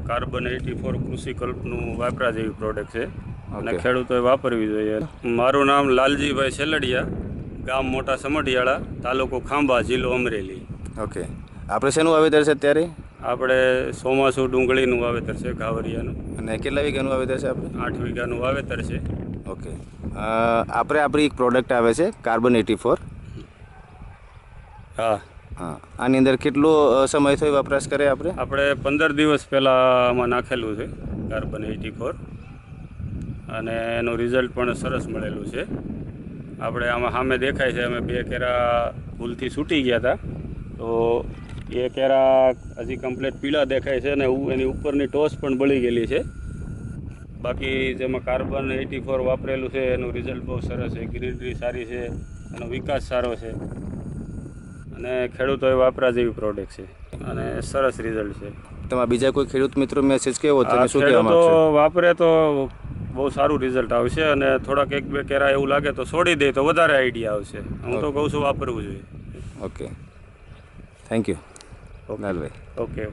Carbon 84 કૃષિ કલ્પનું વાપરા જેવી product છે અને ઓકે. ખેડૂતોએ વાપરવી જોઈએ. મારું નામ લાલજીભાઈ છેલડિયા, ગામ મોટા સમઢિયાળા, તાલુકો ખાંભા, જિલ્લો અમરેલી. ઓકે, આપણે શેનું વાવેતર છે અત્યારે? આપણે ચોમાસું ડુંગળીનું વાવેતર છે, ઘાવરિયાનું. અને કેટલા વીઘાનું વાવેતર છે આપણે? 8 વીઘાનું વાવેતર છે. ઓકે, આપણે આપણી એક પ્રોડક્ટ આવે છે કાર્બન 84. હા, હા, આની અંદર કેટલો સમય થયો વપરાશ કરે આપણે? આપણે 15 દિવસ પહેલાં આમાં નાખેલું છે કાર્બન 84 અને એનું રિઝલ્ટ પણ સરસ મળેલું છે. આપણે આમાં સામે દેખાય છે, અમે 2 કેરા ભૂલથી છૂટી ગયા હતા, તો એ કેરા હજી કમ્પ્લીટ પીળા દેખાય છે અને એની ઉપરની ટોચ પણ બળી ગયેલી છે. બાકી જેમાં કાર્બન 84 વાપરેલું છે એનું રિઝલ્ટ બહુ સરસ છે, ગ્રીનરી સારી છે, એનો વિકાસ સારો છે અને ખેડૂતોએ વાપરા જેવી પ્રોડક્ટ છે અને સરસ રિઝલ્ટ છે. તમારા બીજા કોઈ ખેડૂત મિત્રો મેસેજ કેવો તમે શું કહેવા ખેડૂતો માંગશો? વાપરે તો બહુ સારું રિઝલ્ટ આવશે અને થોડાક 1-2 કેરા એવું લાગે તો છોડી દે તો વધારે આઈડિયા આવશે. હું તો કહું છું વાપરવું જોઈએ. Okay, thank you Lalbhai. Okay.